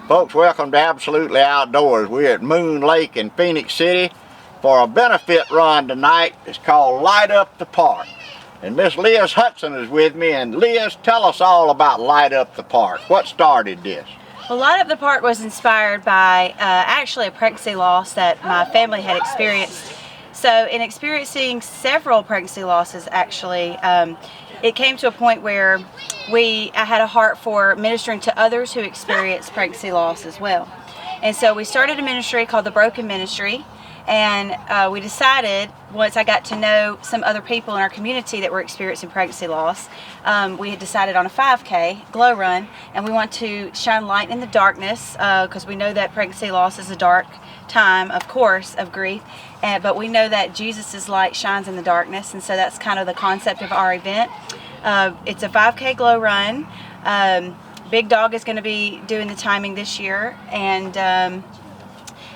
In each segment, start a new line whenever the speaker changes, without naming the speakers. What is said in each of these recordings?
Folks, welcome to Absolutely Outdoors. We're at Moon Lake in Phoenix City for a benefit run tonight. It's called Light Up the Park. And Miss Liz Hudson is with me. And Liz, tell us all about Light Up the Park. What started this?
Well, Light Up the Park was inspired by actually a pregnancy loss that my family had experienced. So in experiencing several pregnancy losses, actually, it came to a point where I had a heart for ministering to others who experienced pregnancy loss as well. And so we started a ministry called the Broken Ministry, and we decided, once I got to know some other people in our community that were experiencing pregnancy loss, we had decided on a 5K glow run, and we want to shine light in the darkness, because we know that pregnancy loss is a dark time, of course, of grief, but we know that Jesus' light shines in the darkness, and so that's kind of the concept of our event. It's a 5K glow run. Big Dog is going to be doing the timing this year, and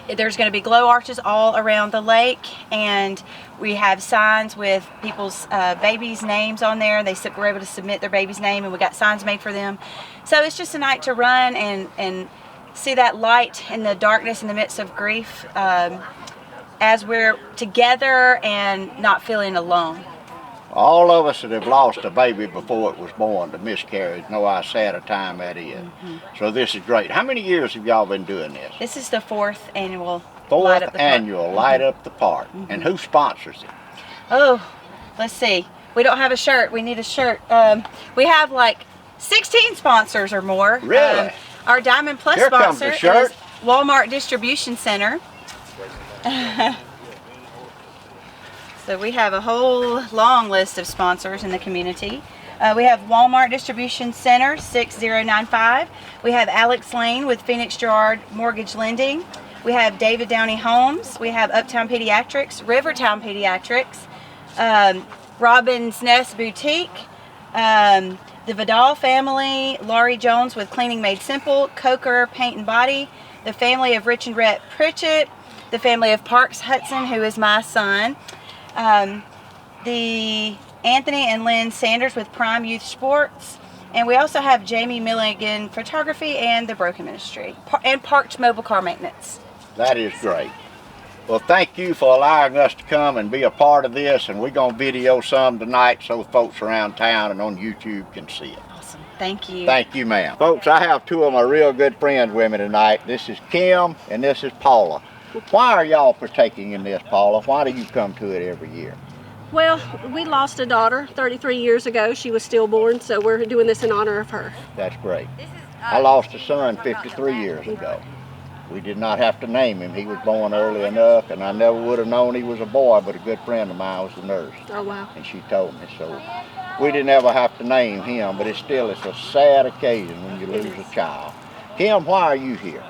there's going to be glow arches all around the lake, and we have signs with people's babies' names on there. They were able to submit their baby's name, and we got signs made for them. So it's just a night to run and see that light in the darkness in the midst of grief, as we're together and not feeling alone.
All of us that have lost a baby before it was born to miscarriage know how sad a time that is. So this is great. How many years have y'all been doing this?
This is the fourth annual
Light Up the Park. And who sponsors it?
Oh, let's see. We don't have a shirt. We need a shirt. We have like 16 sponsors or more.
Really?
Our Diamond Plus sponsor is Walmart Distribution Center. So we have a whole long list of sponsors in the community. We have Walmart Distribution Center 6095. We have Alex Lane with Phoenix Gerard Mortgage Lending. We have David Downey Homes. We have Uptown Pediatrics, Rivertown Pediatrics, Robin's Nest Boutique, the Vidal family, Laurie Jones with Cleaning Made Simple, Coker Paint and Body, the family of Rich and Rhett Pritchett, the family of Parks Hudson, who is my son, the Anthony and Lynn Sanders with Prime Youth Sports, and we also have Jamie Milligan Photography and the Broken Ministry, and Parked Mobile Car Maintenance.
That is great. Well, thank you for allowing us to come and be a part of this, and we're going to video some tonight so folks around town and on YouTube can see it.
Awesome. Thank you.
Thank you, ma'am. Folks, I have two of my real good friends with me tonight. This is Kim and this is Paula. Why are y'all partaking in this, Paula? Why do you come to it every year?
Well, we lost a daughter 33 years ago. She was stillborn, so we're doing this in honor of her.
That's great. I lost a son 53 years ago. We did not have to name him. He was born early enough, and I never would have known he was a boy, but a good friend of mine was the nurse.
Oh, wow.
And she told me. So we didn't ever have to name him, but it's a sad occasion when you lose a child. Kim, why are you here?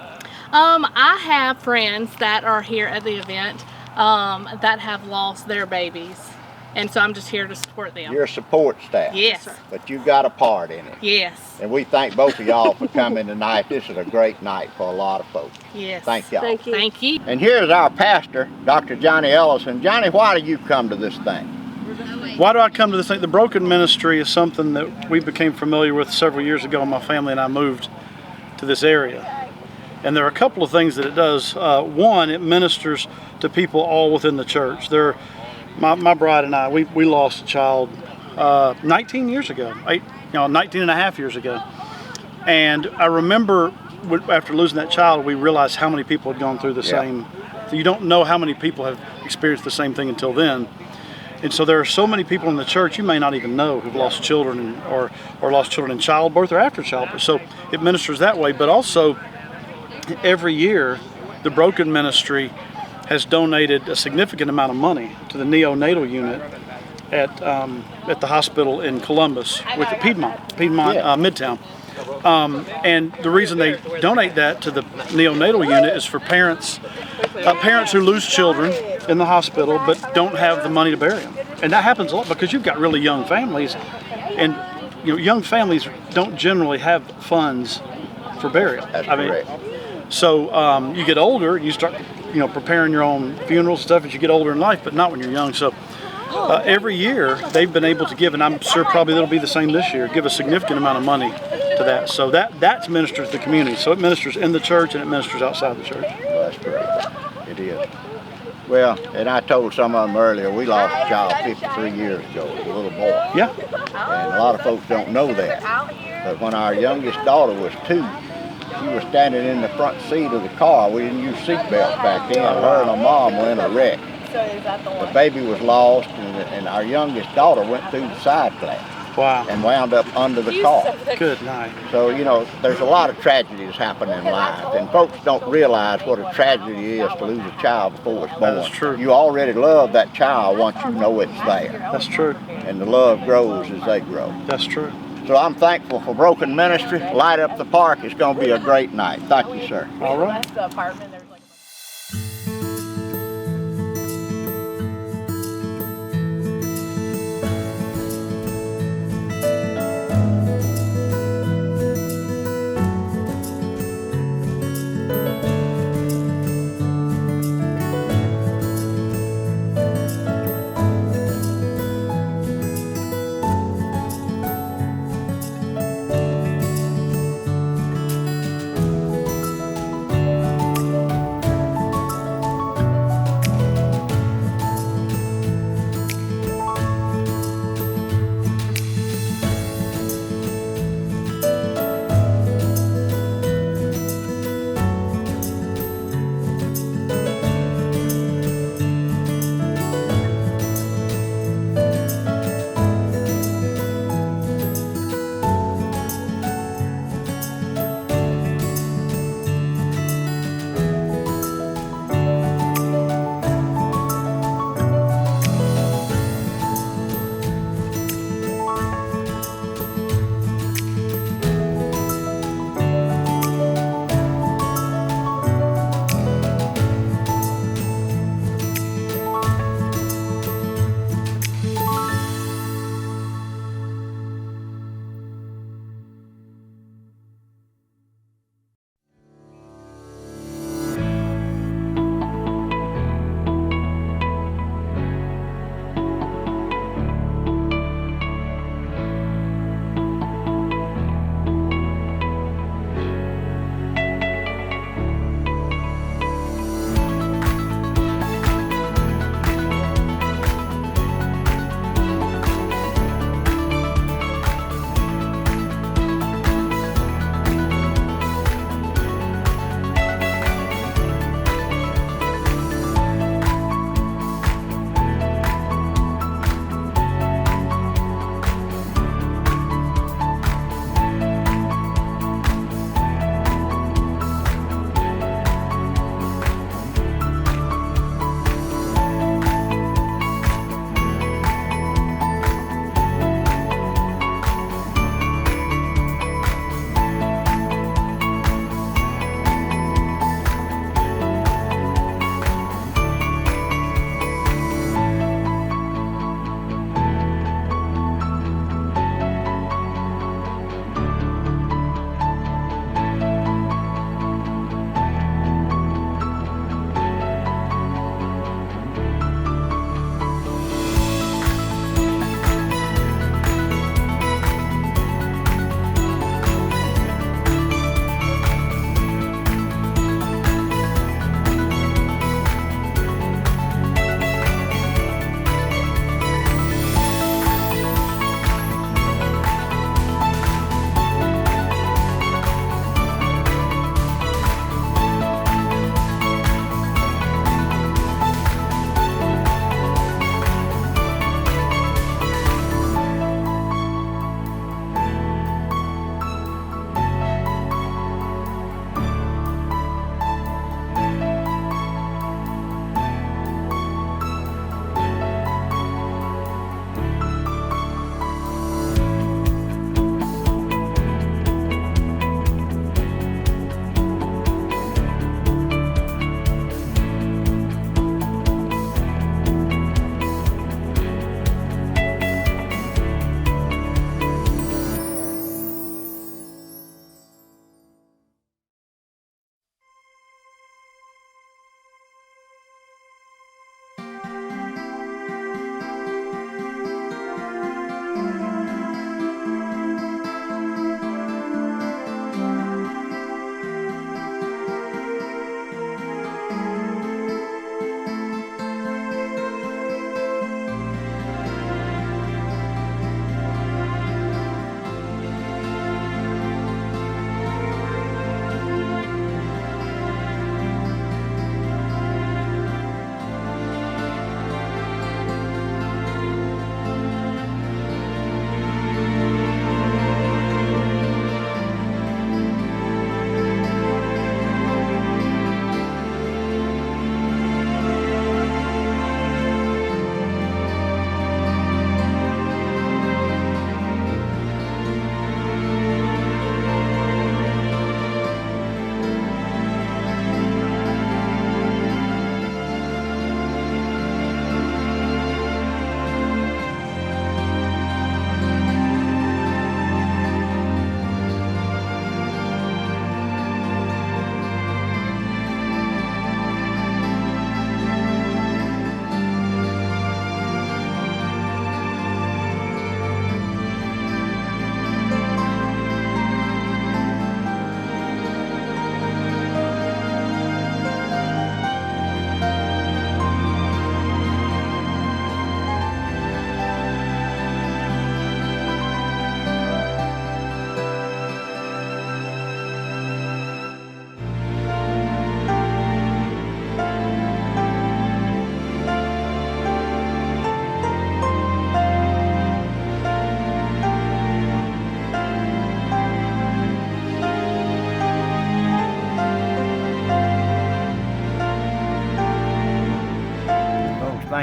I have friends that are here at the event that have lost their babies, and so I'm just here to support them.
You're a support staff.
Yes.
But you've got a part in it.
Yes.
And we thank both of y'all for coming tonight. This is a great night for a lot of folks.
Yes.
Thank y'all.
Thank you.
Thank you.
And here's our pastor, Dr. Johnny Ellison. Johnny, why do you come to this thing?
Why do I come to this thing? The Broken Ministry is something that we became familiar with several years ago. My family and I moved to this area. And there are a couple of things that it does. One, it ministers to people all within the church. My bride and I, we lost a child 19 years ago, 19 and a half years ago. And I remember after losing that child, we realized how many people had gone through the same. You don't know how many people have experienced the same thing until then. And so there are so many people in the church you may not even know who've lost children or lost children in childbirth or after childbirth. So it ministers that way, but also every year, the Broken Ministry has donated a significant amount of money to the neonatal unit at the hospital in Columbus with the Piedmont Midtown. And the reason they donate that to the neonatal unit is for parents who lose children in the hospital but don't have the money to bury them. And that happens a lot because you've got really young families, and young families don't generally have funds for burial.
That's correct.
So you get older, you start, preparing your own funerals and stuff as you get older in life, but not when you're young. So every year they've been able to give, and I'm sure probably that'll be the same this year, give a significant amount of money to that. So that ministers to the community. So it ministers in the church and it ministers outside the church.
Well, that's great. It is. Well, and I told some of them earlier, we lost a child 53 years ago, a little boy.
Yeah.
And a lot of folks don't know that. But when our youngest daughter was 2, she was standing in the front seat of the car. We didn't use seat belts back then. Her and her mom were in a wreck. The baby was lost, and our youngest daughter went through the side flat.
Wow.
And wound up under the car.
Good night.
So, you know, there's a lot of tragedies happen in life, and folks don't realize what a tragedy is to lose a child before it's born.
That's true.
You already love that child once you know it's there,
That's true.
and the love grows as they grow.
That's true.
So I'm thankful for Broken Ministry. Light Up the Park. It's going to be a great night. Thank you, sir.
All right.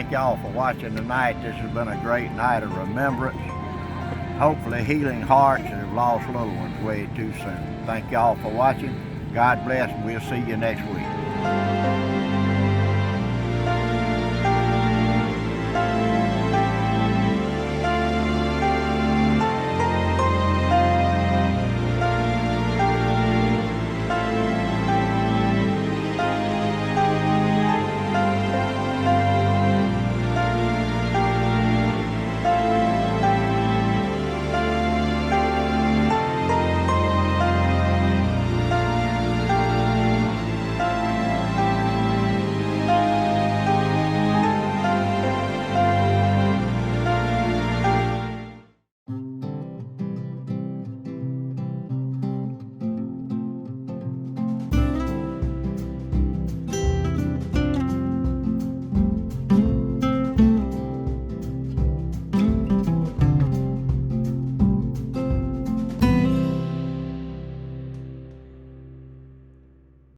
thank y'all for watching tonight. This has been a great night of remembrance. Hopefully healing hearts that have lost little ones way too soon. Thank y'all for watching. God bless, and we'll see you next week.